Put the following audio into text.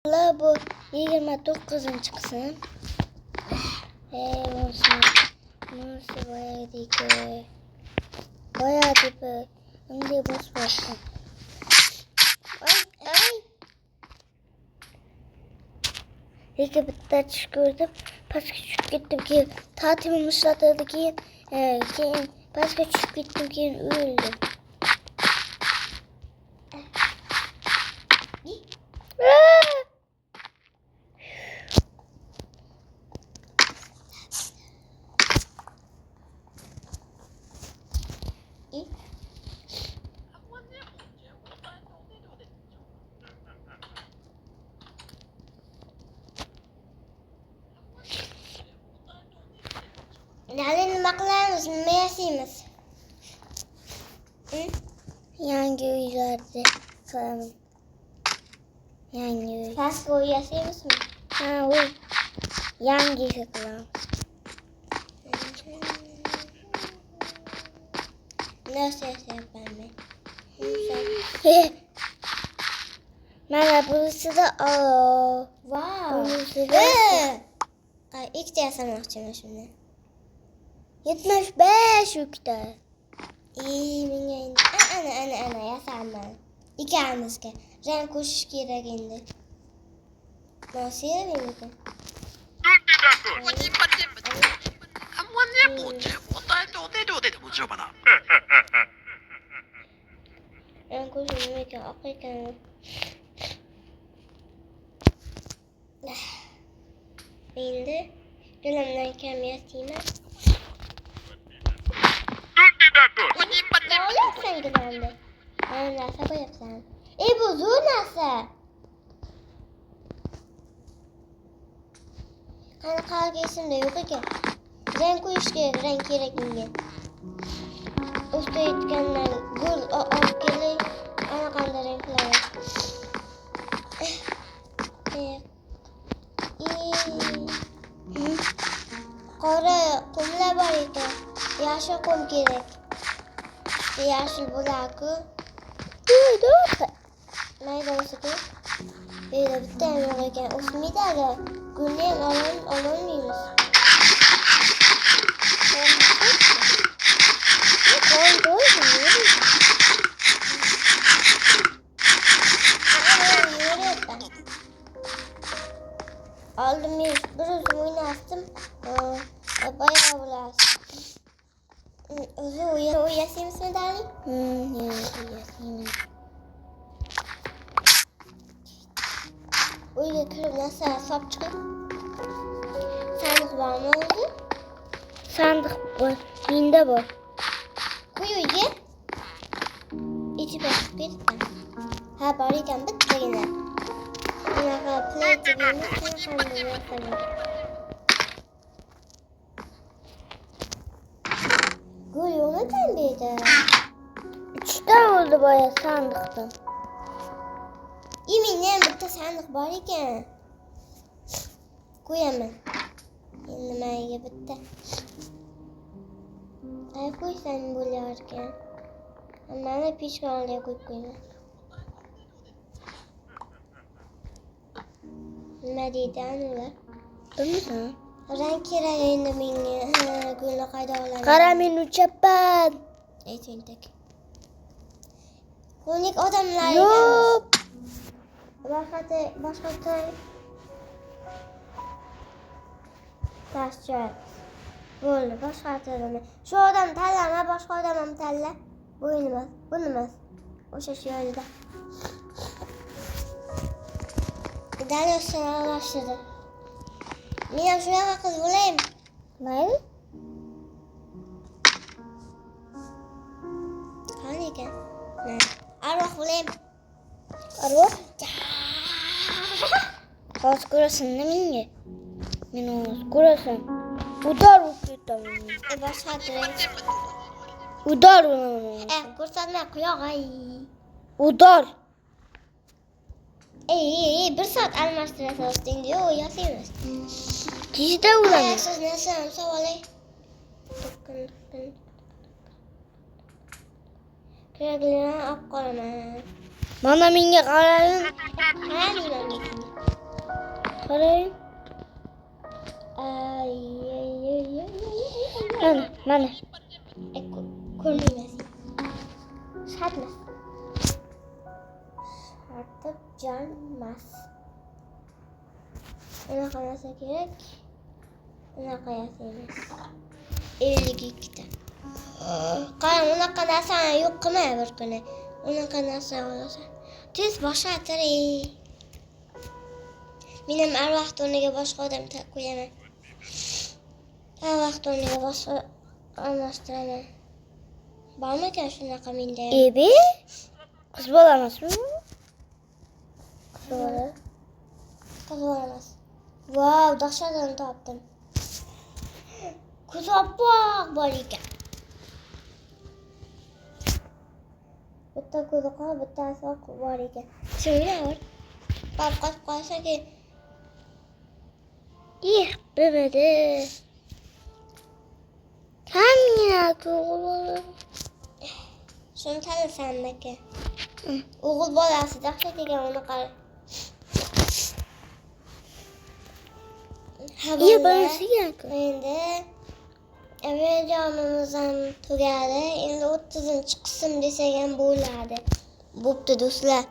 Allah bu 29. kısım. Olsun. Nasıl bayağı dike. Bayağı dibe. Şimdi bas bastım. Ay. İlk bitti çıkırdım. Başka küçük gittim ki tatilimi ıslatırdı ki başka küçük gittim ki öldüm. Nalin baklar mısın? Ne yaşayımız? Yangi uylerde kalalım. Yangi uy. Başka uy yaşayımız mı? Ha uy. Yangi kalalım. Nasıl yaşayayım ben? Merhaba burası da o. Wow. Burası da ilk de yaşamak için şimdi. 75 yükte. İyi minge. Ana yaşam ben. İki almışke. Renk kuş gerek indi. Nasıl yerim ki? Renk kuş yemek akıyken. İndi. Dönemden kem yatayım. Ne yapsan güvenli? Ben sabah yapsan. Bu zor nasıl? Hani kalkıyorsun da yok ki. Renk uyuşuyor, renk gerekince. Üstü etkenler, gül, orkeli, anakanda renkler. Kara kumlar var iken, yaşlı kum gerek. Yaşlı bulakı. Dur. Neydi olsa ki? Böyle bir tane olurken usmi de günleyen olan mıymış? Aldım bir uzun astım. Bayağı bulaştım. Uyuyasayım mısın Dali? Uyuyasayım. Uyuyatıyorum nasıl sap çıkıyor? Sandık var mı oldu? Sandık var. Binde var. Uyuyor. İçi basıp bitti. Ha barıyken bitti yine. Buna play edilmişsin sandığı yapalım. Gülüyor mu pembeydi? 3 tane oldu bayağı sandıktan. Yeminle bitti sandık var iken. Koy hemen. Yenilmeye bitti. Ay koy sen böyle arken. Hemen de pişmanlığa koyma. Mediden öyle. Değil mi? Renk kirayında mingi. Gülü kayda olan. Karamin uçapan. Eğitimdeki. Konik adamlar. Yok. Başka taşacak. Böyle başka adamlar. Şu adam telleme başka adamım telle. Bu inmez. Bu inmez. O şaşıyor öyle de. Dali sana başladı. Mina şuraya bak kız bulayım. Ne? Hani ki? Ne? Arvah bulayım. Arvah? Kız kurasın ne mingi? Minus kurasın. Udar ukritam. Başka direkt. Udar onu. Kursan ne kuyak ay. Udar. Bir saat almastıra sosting diyor yasaymış. Kişide ulan. Siz ne sen savale? Tıkkın. Kırıklığına ak kalma. Bana minge kararın. Kararın. Mana. Ko'rmaymiz. Shartmas. Shartib jonmas. Unaqa narsa kerak. Unaqa yasaymiz. 52 ta. Qarang, unaqa narsa yo'q qilma bir kuni. Unaqa narsa olasan. Tez boshlattir. Men ham har vaqt o'rniga boshqa odam qo'yaman. Har vaqt o'rniga boshqa almashtiraman. Bormi ekan shunaqa menda ham? Ebi? Qiz bola emasmi? Qiz bola. Qiz bola emas. Vau, dahshatni topdim. Ko'z oppoq bor ekan. Bitta ko'zi qora, bittasi oq bor ekan. Shunga bor. Qolib qolsa ki. Bilmadi. Kamina to'g'ri. Shuni tanisanmi aka? O'g'il bolasi dahshat ekan, uni qara. Endi videomiz ham tugadi. Endi 30-qism desak ham bo'ladi. Bo'pti do'stlar.